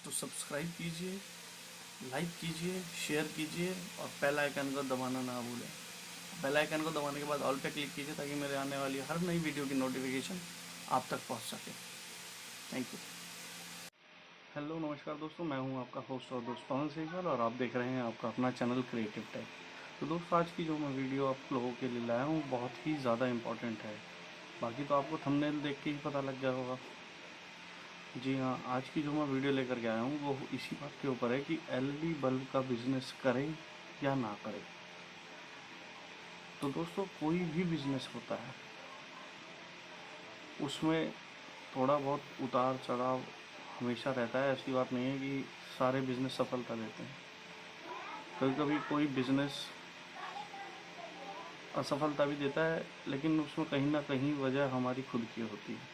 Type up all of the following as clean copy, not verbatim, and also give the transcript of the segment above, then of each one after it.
तो सब्सक्राइब कीजिए, लाइक कीजिए, शेयर कीजिए और बेल आइकन को दबाना ना भूलें। बेल आइकन को दबाने के बाद ऑल पे क्लिक कीजिए ताकि मेरे आने वाली हर नई वीडियो की नोटिफिकेशन आप तक पहुंच सके। Thank you. हेलो नमस्कार दोस्तों, मैं हूं आपका होस्ट और दोस्त पवन सेजवाल और आप देख रहे हैं आपका अपना चैनल क्रिएटिव टेक। तो दोस्तों, आज की जो मैं वीडियो आप लोगों के लिए लाया हूं बहुत ही ज़्यादा इम्पोर्टेंट है। बाकी तो आपको थंबनेल देख के ही पता लग गया होगा। जी हाँ, आज की जो मैं वीडियो लेकर के आया हूँ वो इसी बात के ऊपर है कि एलईडी बल्ब का बिजनेस करें या ना करें। तो दोस्तों, कोई भी बिजनेस होता है उसमें थोड़ा बहुत उतार चढ़ाव हमेशा रहता है। ऐसी बात नहीं है कि सारे बिजनेस सफलता देते हैं। कभी कभी कोई बिजनेस असफलता भी देता है, लेकिन उसमें कहीं ना कहीं वजह हमारी खुद की होती है।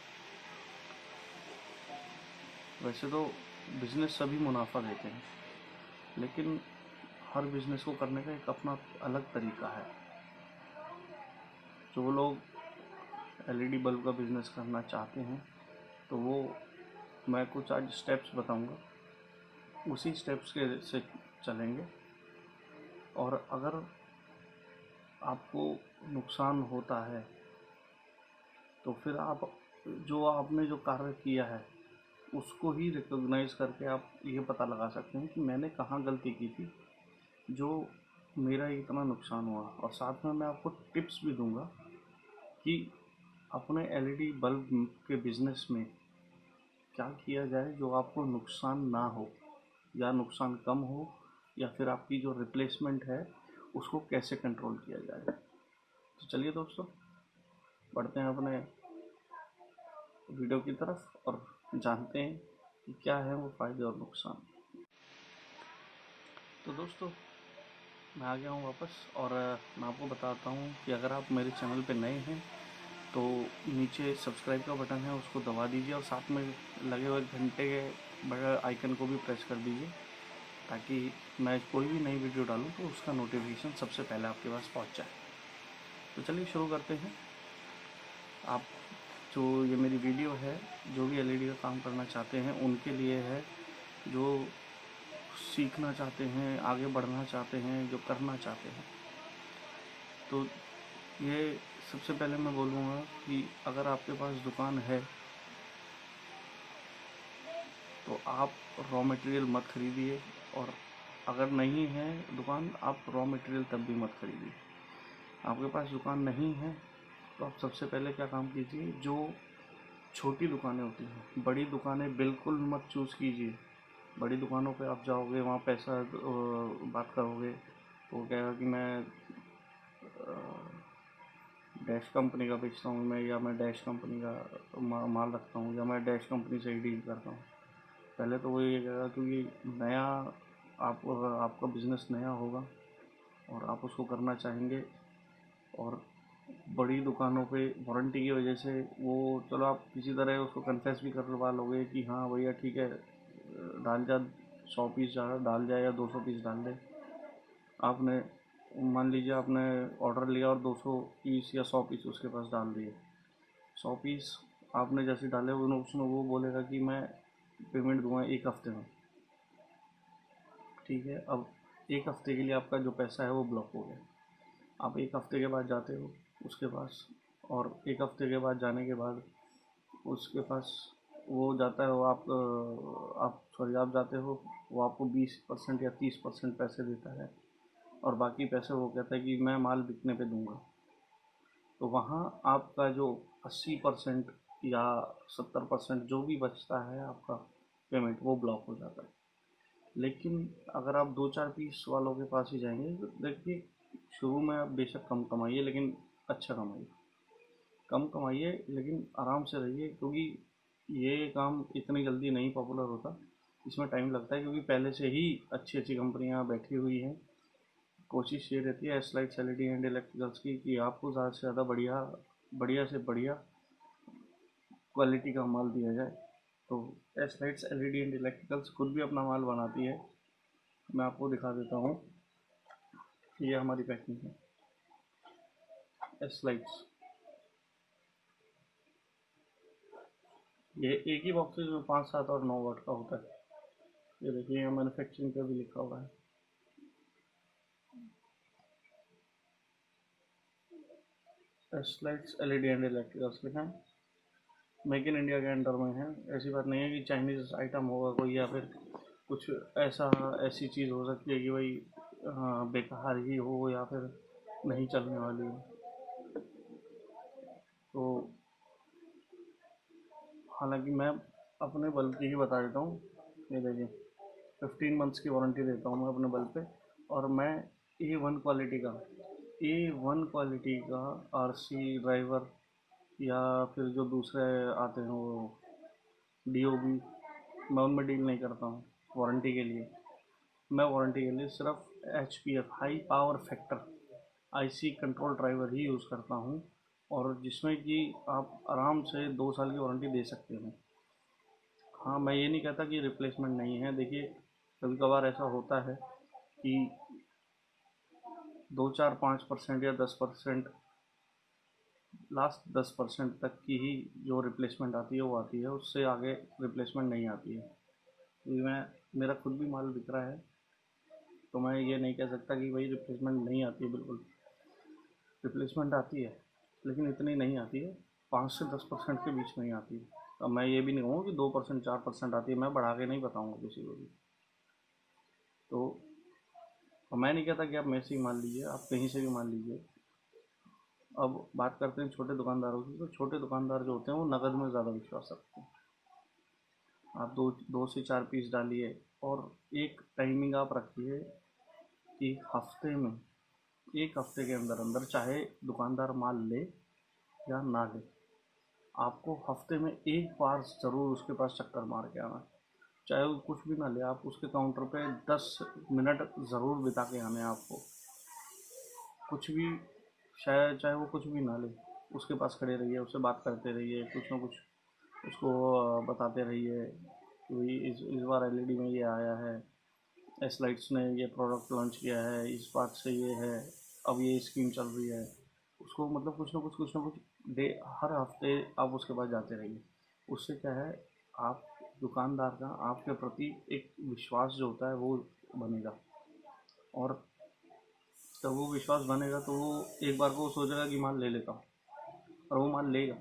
वैसे तो बिजनेस सभी मुनाफा देते हैं, लेकिन हर बिजनेस को करने का एक अपना अलग तरीका है। जो लोग एलईडी बल्ब का बिजनेस करना चाहते हैं तो वो मैं कुछ आज स्टेप्स बताऊंगा, उसी स्टेप्स के से चलेंगे। और अगर आपको नुकसान होता है तो फिर आप आपने जो कार्य किया है उसको ही रिकॉग्नाइज करके आप ये पता लगा सकते हैं कि मैंने कहाँ गलती की थी जो मेरा इतना नुकसान हुआ। और साथ में मैं आपको टिप्स भी दूंगा कि अपने एलईडी बल्ब के बिजनेस में क्या किया जाए जो आपको नुकसान ना हो या नुकसान कम हो, या फिर आपकी जो रिप्लेसमेंट है उसको कैसे कंट्रोल किया जाए। तो चलिए दोस्तों, बढ़ते हैं अपने वीडियो की तरफ और जानते हैं कि क्या है वो फ़ायदे और नुकसान। तो दोस्तों, मैं आ गया हूँ वापस और मैं आपको बताता हूँ कि अगर आप मेरे चैनल पे नए हैं तो नीचे सब्सक्राइब का बटन है, उसको दबा दीजिए और साथ में लगे हुए घंटे के बड़े आइकन को भी प्रेस कर दीजिए ताकि मैं कोई भी नई वीडियो डालूँ तो उसका नोटिफिकेशन सबसे पहले आपके पास पहुँच जाए। तो चलिए शुरू करते हैं। आप जो ये मेरी वीडियो है, जो भी एलईडी का काम करना चाहते हैं उनके लिए है, जो सीखना चाहते हैं, आगे बढ़ना चाहते हैं, जो करना चाहते हैं। तो ये सबसे पहले मैं बोलूँगा कि अगर आपके पास दुकान है तो आप रॉ मटेरियल मत खरीदिए, और अगर नहीं है दुकान, आप रॉ मटेरियल तब भी मत खरीदिए। आपके पास दुकान नहीं है तो आप सबसे पहले क्या काम कीजिए, जो छोटी दुकानें होती हैं, बड़ी दुकानें बिल्कुल मत चूज़ कीजिए। बड़ी दुकानों पे आप जाओगे, वहाँ पैसा बात करोगे तो वो कहेगा कि मैं डैश कंपनी का बेचता हूँ मैं, या मैं डैश कंपनी का माल रखता हूँ, या मैं डैश कंपनी से ही डील करता हूँ। पहले तो वो ये कहेगा, क्योंकि नया आपका बिज़नेस नया होगा और आप उसको करना चाहेंगे, और बड़ी दुकानों पे वारंटी की वजह से वो, चलो आप किसी तरह उसको कन्फेस भी करवा लोगे कि हाँ भैया ठीक है, डाल जा 100 पीस डाल जाए या 200 पीस डाल दे। आपने मान लीजिए आपने ऑर्डर लिया और 200 पीस या 100 पीस उसके पास डाल दिए। 100 पीस आपने जैसे डाले उसमें वो बोलेगा कि मैं पेमेंट दूंगा 1 हफ्ते में। ठीक है, अब 1 हफ्ते के लिए आपका जो पैसा है वो ब्लॉक हो गया। आप 1 हफ्ते के बाद जाते हो उसके पास, और 1 हफ्ते के बाद जाने के बाद उसके पास वो जाता है, वो आप सॉरी आप जाते हो, वो आपको 20% या 30% पैसे देता है और बाकी पैसे वो कहता है कि मैं माल बिकने पे दूंगा। तो वहाँ आपका जो 80% या 70% जो भी बचता है आपका पेमेंट, वो ब्लॉक हो जाता है। लेकिन अगर आप 2-4 पीस वालों के पास ही जाएंगे तो देखिए, शुरू में आप बेशक कम कमाइए लेकिन अच्छा कमाइए, कम कमाइए लेकिन आराम से रहिए, क्योंकि ये काम इतनी जल्दी नहीं पॉपुलर होता, इसमें टाइम लगता है, क्योंकि पहले से ही अच्छी अच्छी कंपनियां बैठी हुई हैं। कोशिश ये रहती है एस्लाइट्स एलईडी एंड इलेक्ट्रिकल्स की कि आपको ज़्यादा से ज़्यादा बढ़िया से बढ़िया क्वालिटी का माल दिया जाए। तो एस्लाइट्स एलईडी एंड इलेक्ट्रिकल्स खुद भी अपना माल बनाती है। मैं आपको दिखा देता हूँ, ये हमारी पैकिंग है एस्लाइट्स। ये एक ही बॉक्सेज में 5, 7 और 9 वाट का होता है। ये देखिए यहाँ मैन्युफैक्चरिंग का भी लिखा हुआ है। एस्लाइट्स एलईडी एंड इलेक्ट्रिकल्स लिखा है, मेक इन इंडिया के अंडर में है। ऐसी बात नहीं है कि चाइनीज़ आइटम होगा कोई, या फिर कुछ ऐसा ऐसी चीज़ हो सकती है कि भाई बेकार ही हो या फिर नहीं चलने वाली हो। तो हालांकि मैं अपने बल्ब की ही बता देता हूँ। ये देखिए 15 मंथ्स की वारंटी देता हूँ मैं अपने बल्ब पे। और मैं ए वन क्वालिटी का आरसी ड्राइवर या फिर जो दूसरे आते हैं वो डीओबी, मैं उनमें डील नहीं करता हूँ वारंटी के लिए। मैं वारंटी के लिए सिर्फ HPF high power factor IC control driver ही यूज़ करता हूँ, और जिसमें कि आप आराम से 2 साल की वारंटी दे सकते हैं। हाँ, मैं ये नहीं कहता कि रिप्लेसमेंट नहीं है। देखिए कभी कभार ऐसा होता है कि 2 4 5% या 10%, लास्ट 10% तक की ही जो रिप्लेसमेंट आती है वो आती है, उससे आगे रिप्लेसमेंट नहीं आती है। क्योंकि मैं मेरा खुद भी माल बिक रहा है, तो मैं ये नहीं कह सकता कि भाई रिप्लेसमेंट नहीं आती है। बिल्कुल रिप्लेसमेंट आती है, लेकिन इतनी नहीं आती है, 5 से 10% के बीच में ही आती है। अब मैं ये भी नहीं कहूँगा कि 2% 4% आती है, मैं बढ़ा के नहीं बताऊँगा किसी को भी। तो मैं नहीं कहता कि आप मेरे से ही मान लीजिए, आप कहीं से भी मान लीजिए। अब बात करते हैं छोटे दुकानदारों की, तो छोटे दुकानदार जो होते हैं वो नकद में ज़्यादा विश्वास रखते हैं। आप दो दो से चार पीस डालिए, और एक टाइमिंग आप रखिए कि हफ्ते में, एक हफ्ते के अंदर अंदर, चाहे दुकानदार माल ले या ना ले, आपको हफ्ते में एक बार ज़रूर उसके पास चक्कर मार के आना। चाहे वो कुछ भी ना ले, आप उसके काउंटर पे 10 मिनट ज़रूर बिता के आने हैं आपको। कुछ भी, शायद चाहे वो कुछ भी ना ले, उसके पास खड़े रहिए, उससे बात करते रहिए, कुछ ना कुछ उसको बताते रहिए कि भाई इस बार एलईडी में ये आया है, एस लाइट्स ने ये प्रोडक्ट लॉन्च किया है, इस बात से ये है, अब ये स्कीम चल रही है। उसको मतलब कुछ ना कुछ डे, हर हफ्ते आप उसके पास जाते रहिए। उससे क्या है, आप दुकानदार का आपके प्रति एक विश्वास जो होता है वो बनेगा। और जब वो विश्वास बनेगा तो वो एक बार को सोचेगा कि माल ले लेता हूँ, और वो माल लेगा।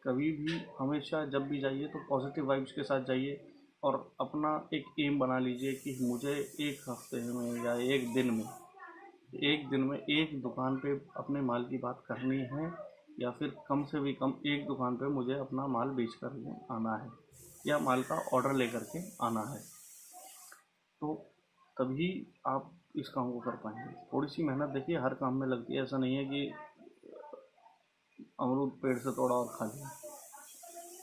कभी भी हमेशा जब भी जाइए तो पॉजिटिव वाइब्स के साथ जाइए, और अपना एक एम बना लीजिए कि मुझे एक हफ्ते में या एक दिन में एक दुकान पे अपने माल की बात करनी है, या फिर कम से भी कम एक दुकान पे मुझे अपना माल बेच कर आना है, या माल का ऑर्डर लेकर के आना है। तो तभी आप इस काम को कर पाएंगे। थोड़ी सी मेहनत देखिए हर काम में लगती है, ऐसा नहीं है कि अमरूद पेड़ से तोड़ा और खा लिया।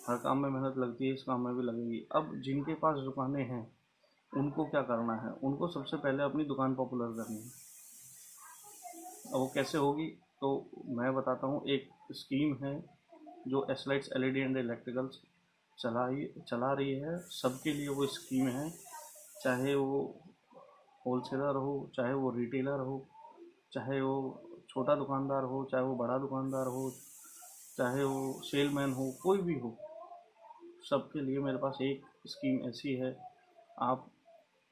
हर काम में मेहनत लगती है, इस काम में भी लगेगी। अब जिनके पास दुकानें हैं उनको क्या करना है, उनको सबसे पहले अपनी दुकान पॉपुलर करनी है। अब वो कैसे होगी, तो मैं बताता हूँ। एक स्कीम है जो एसलाइट्स एलईडी एंड इलेक्ट्रिकल्स चला रही है, सबके लिए वो स्कीम है। चाहे वो होलसेलर हो, चाहे वो रिटेलर हो, चाहे वो छोटा दुकानदार हो, चाहे वो बड़ा दुकानदार हो, चाहे वो सेलमैन हो, कोई भी हो, सबके लिए मेरे पास एक स्कीम ऐसी है। आप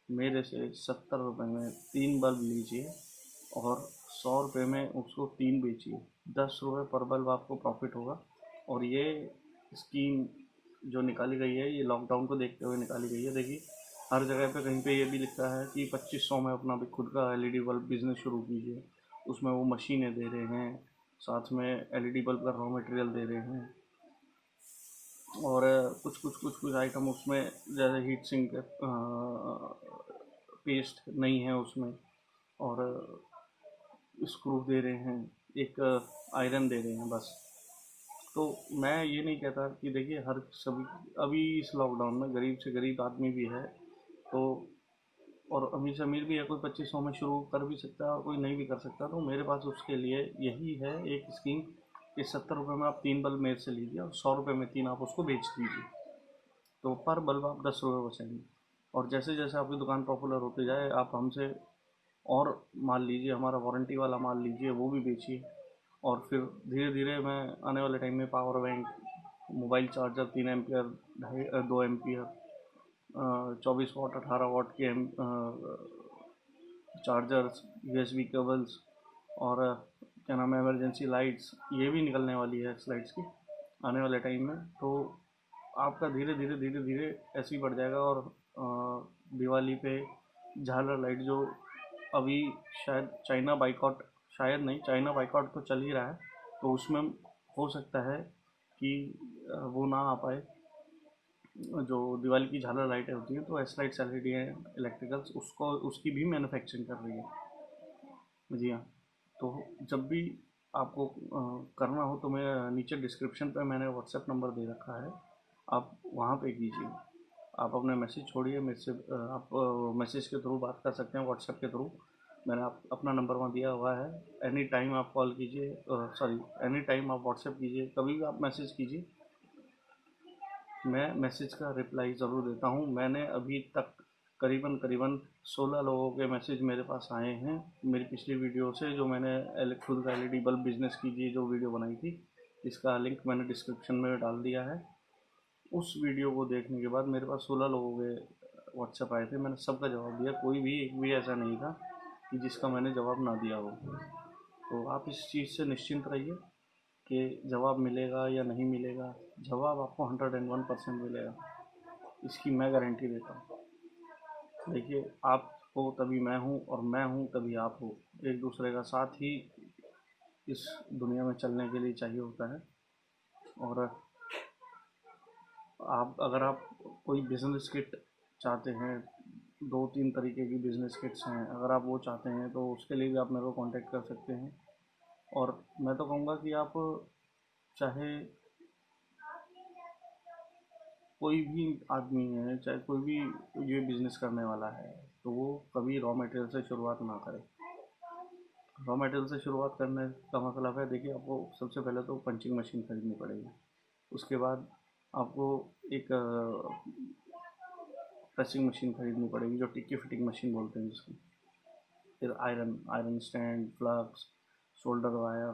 मेरे से 70 रुपये में 3 बल्ब लीजिए, और 100 रुपये में उसको 3 बेचिए, 10 रुपये पर बल्ब आपको प्रॉफिट होगा। और ये स्कीम जो निकाली गई है, ये लॉकडाउन को देखते हुए निकाली गई है। देखिए हर जगह पे कहीं पे ये भी लिखा है कि 2500 में अपना भी खुद का एलईडी बल्ब बिजनेस शुरू कीजिए। उसमें वो मशीनें दे रहे हैं, साथ में एलईडी बल्ब का रॉ मटेरियल दे रहे हैं, और कुछ आइटम उसमें, जैसे हीट सिंक पेस्ट नहीं है उसमें, और स्क्रू दे रहे हैं, एक आयरन दे रहे हैं बस। तो मैं ये नहीं कहता कि देखिए हर सभी, अभी इस लॉकडाउन में गरीब से गरीब आदमी भी है, तो और अमीर से अमीर भी है, कोई 2500 में शुरू कर भी सकता है और कोई नहीं भी कर सकता। तो मेरे पास उसके लिए यही है एक स्कीम कि 70 रुपये में आप 3 बल्ब मेरे से लीजिए, और 100 रुपये में 3 आप उसको बेच दीजिए। तो पर बल्ब आप 10 रुपये बचाएंगे। और जैसे जैसे आपकी दुकान पॉपुलर होती जाए, आप हमसे और माल लीजिए, हमारा वारंटी वाला माल लीजिए, वो भी बेचिए। और फिर धीरे धीरे मैं आने वाले टाइम में power bank, mobile charger 3 ampere, 2 ampere, 24 वाट 18 वाट के चार्जर्स, USB केबल्स और क्या नाम है इमरजेंसी लाइट्स, ये भी निकलने वाली है स्लाइड्स की आने वाले टाइम में। तो आपका धीरे धीरे धीरे धीरे ऐसे ही बढ़ जाएगा। और दिवाली पे झालर लाइट जो अभी शायद चाइना बाइकआउट, शायद नहीं, चाइना बाइकआउट तो चल ही रहा है, तो उसमें हो सकता है कि वो ना आ पाए। जो दिवाली की झालर लाइटें होती हैं तो एस लाइट्स LED हैं इलेक्ट्रिकल्स, उसको उसकी भी मैन्युफैक्चरिंग कर रही है। जी हाँ। तो जब भी आपको करना हो तो मैं नीचे डिस्क्रिप्शन पे मैंने व्हाट्सएप नंबर दे रखा है, आप वहाँ पे कीजिए। आप अपना मैसेज छोड़िए, मेरे से आप मैसेज के थ्रू बात कर सकते हैं, व्हाट्सएप के थ्रू। मैंने अपना नंबर वहाँ दिया हुआ है। एनी टाइम आप कॉल कीजिए, सॉरी, एनी टाइम आप व्हाट्सएप कीजिए, कभी भी आप मैसेज कीजिए, मैं मैसेज का रिप्लाई ज़रूर देता हूँ। मैंने अभी तक करीबन करीबन 16 लोगों के मैसेज मेरे पास आए हैं मेरी पिछली वीडियो से, जो मैंने खुद का LED बल्ब बिजनेस कीजिए जो वीडियो बनाई थी, इसका लिंक मैंने डिस्क्रिप्शन में डाल दिया है। उस वीडियो को देखने के बाद मेरे पास 16 लोगों के व्हाट्सएप आए थे, मैंने सबका जवाब दिया, कोई भी एक भी ऐसा नहीं था कि जिसका मैंने जवाब ना दिया हो। तो आप इस चीज़ से निश्चिंत रहिए कि जवाब मिलेगा या नहीं मिलेगा, जवाब आपको 101% मिलेगा, इसकी मैं गारंटी देता हूँ। देखिए, आप हो तभी मैं हूँ और मैं हूँ तभी आप हो। एक दूसरे का साथ ही इस दुनिया में चलने के लिए चाहिए होता है। और अगर आप कोई बिज़नेस किट चाहते हैं, 2-3 तरीके की बिज़नेस किट्स हैं, अगर आप वो चाहते हैं तो उसके लिए भी आप मेरे को कांटेक्ट कर सकते हैं। और मैं तो कहूँगा कि आप चाहे कोई भी आदमी है, चाहे कोई भी ये बिज़नेस करने वाला है, तो वो कभी रॉ मटेरियल से शुरुआत ना करे। रॉ मटेरियल से शुरुआत करने का मतलब है, देखिए, आपको सबसे पहले तो पंचिंग मशीन खरीदनी पड़ेगी। उसके बाद आपको एक प्रेसिंग मशीन खरीदनी पड़ेगी, जो टिक्की फिटिंग मशीन बोलते हैं जिसको। फिर iron stand, flux, shoulder wire,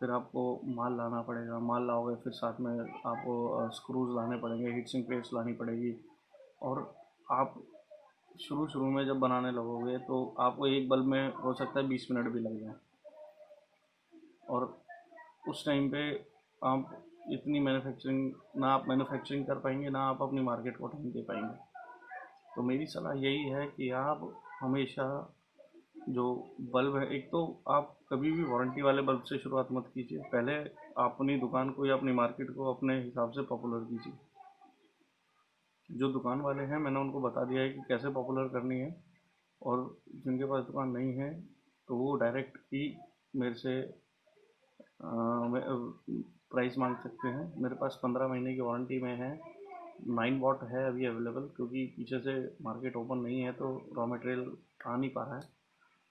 फिर आपको माल लाना पड़ेगा। माल लाओगे फिर साथ में आपको स्क्रूज लाने पड़ेंगे, हीट सिंक प्लेट्स लानी पड़ेगी। और आप शुरू शुरू में जब बनाने लगोगे तो आपको एक बल्ब में हो सकता है 20 मिनट भी लग जाए। और उस टाइम पे आप इतनी मैन्युफैक्चरिंग ना आप मैन्युफैक्चरिंग कर पाएंगे, ना आप अपनी मार्केट को टाइम दे पाएंगे। तो मेरी सलाह यही है कि आप हमेशा जो बल्ब है, एक तो आप कभी भी वारंटी वाले बल्ब से शुरुआत मत कीजिए। पहले अपनी दुकान को या अपनी मार्केट को अपने हिसाब से पॉपुलर कीजिए। जो दुकान वाले हैं मैंने उनको बता दिया है कि कैसे पॉपुलर करनी है। और जिनके पास दुकान नहीं है तो वो डायरेक्ट ही मेरे से प्राइस मांग सकते हैं। मेरे पास 15 महीने की वारंटी में है। 9 वाट है अभी अवेलेबल, क्योंकि पीछे से मार्केट ओपन नहीं है तो रॉ मटेरियल आ नहीं पा रहा है,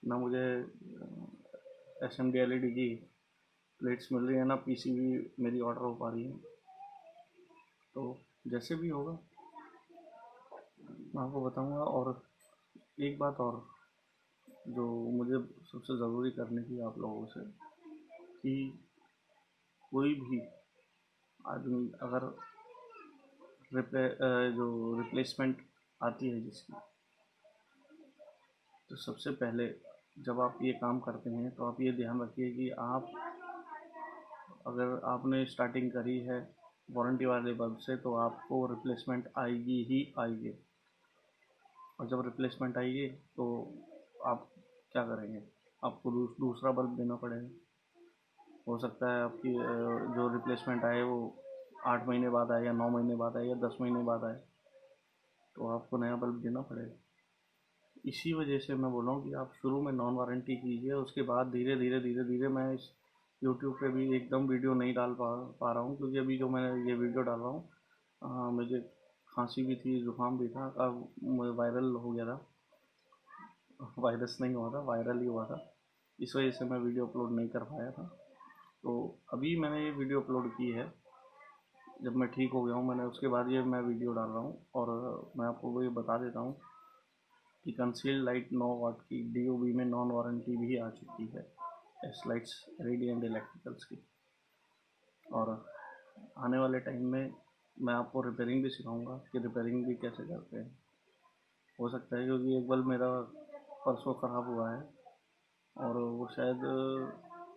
ना मुझे SMD LED की प्लेट्स मिल रही है, ना PCB मेरी ऑर्डर हो पा रही है। तो जैसे भी होगा मैं आपको बताऊंगा। और एक बात और जो मुझे सबसे ज़रूरी करनी थी आप लोगों से, कि कोई भी आदमी अगर जो रिप्लेसमेंट आती है जिसकी, तो सबसे पहले जब आप ये काम करते हैं तो आप ये ध्यान रखिए कि आप, अगर आपने स्टार्टिंग करी है वारंटी वाले बल्ब से, तो आपको रिप्लेसमेंट आएगी ही आएगी। और जब रिप्लेसमेंट आएगी तो आप क्या करेंगे, आपको दूसरा बल्ब देना पड़ेगा। हो सकता है आपकी जो रिप्लेसमेंट आए वो 8 महीने बाद आए, या 9 महीने बाद आए, या 10 महीने बाद आए, तो आपको नया बल्ब देना पड़ेगा। इसी वजह से मैं बोल रहा हूँ कि आप शुरू में नॉन वारंटी कीजिए, उसके बाद धीरे धीरे धीरे धीरे, मैं इस यूट्यूब पे भी एकदम वीडियो नहीं डाल पा रहा हूँ, क्योंकि अभी जो मैं ये वीडियो डाल रहा हूँ, मुझे खांसी भी थी, जुकाम भी था, अब वायरल हो गया था। वायरस नहीं हुआ था, वायरल ही हुआ था, इस वजह से मैं वीडियो अपलोड नहीं कर पाया था। तो अभी मैंने ये वीडियो अपलोड की है, जब मैं ठीक हो गया हूँ मैंने, उसके बाद ये मैं वीडियो डाल रहा हूँ। और मैं आपको वो ये बता देता हूँ कि कंसील्ड लाइट 9 वाट की DOB में नॉन वारंटी भी आ चुकी है, S lights LED and electricals की। और आने वाले टाइम में मैं आपको रिपेयरिंग भी सिखाऊंगा कि रिपेयरिंग भी कैसे करते हैं। हो सकता है क्योंकि एक बल्ब मेरा परसों ख़राब हुआ है और वो शायद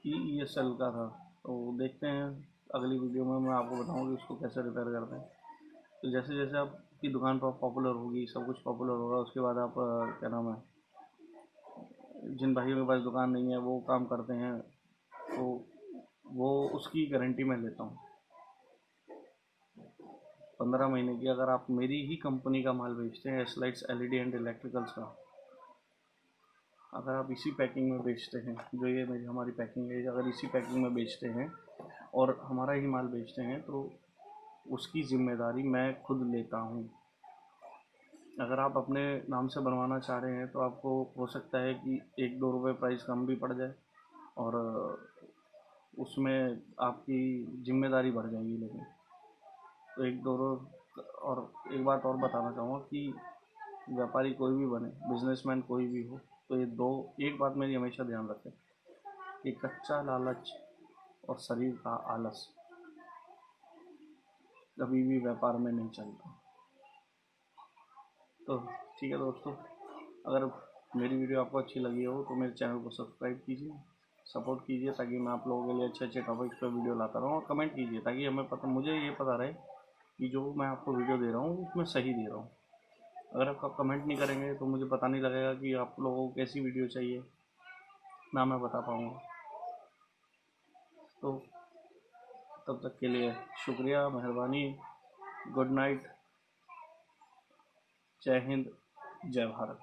EESL का था, तो देखते हैं अगली वीडियो में मैं आपको बताऊंगा कि उसको कैसे रिपेयर करते हैं। तो जैसे जैसे आपकी दुकान पर पॉपुलर होगी, सब कुछ पॉपुलर होगा, उसके बाद आप क्या नाम है, जिन भाइयों के पास दुकान नहीं है वो काम करते हैं, तो वो उसकी गारंटी मैं लेता हूँ 15 महीने की। अगर आप मेरी ही कंपनी का माल बेचते हैं, एसलाइट्स LED एंड इलेक्ट्रिकल्स का, अगर आप इसी पैकिंग में बेचते हैं, जो ये मेरी हमारी पैकिंग है, अगर इसी पैकिंग में बेचते हैं और हमारा ही माल बेचते हैं, तो उसकी ज़िम्मेदारी मैं खुद लेता हूँ। अगर आप अपने नाम से बनवाना चाह रहे हैं तो आपको हो सकता है कि 1-2 रुपये प्राइस कम भी पड़ जाए और उसमें आपकी जिम्मेदारी बढ़ जाएगी। लेकिन तो 1-2 और एक बात और बताना चाहूँगा कि व्यापारी कोई भी बने, बिजनेसमैन कोई भी हो, तो ये दो एक बात मेरी हमेशा ध्यान रखें कि कच्चा लालच और शरीर का आलस कभी भी व्यापार में नहीं चलता। तो ठीक है दोस्तों, अगर मेरी वीडियो आपको अच्छी लगी हो तो मेरे चैनल को सब्सक्राइब कीजिए, सपोर्ट कीजिए, ताकि मैं आप लोगों के लिए अच्छे अच्छे टॉपिक्स पर वीडियो लाता रहूँ, और कमेंट कीजिए ताकि मुझे ये पता रहे कि जो मैं आपको वीडियो दे रहा हूँ उसमें सही दे रहा हूँ। अगर आप कमेंट नहीं करेंगे तो मुझे पता नहीं लगेगा कि आप लोगों को कैसी वीडियो चाहिए, ना मैं बता पाऊँगा। तो तब तक के लिए शुक्रिया, मेहरबानी, गुड नाइट, जय हिंद, जय भारत।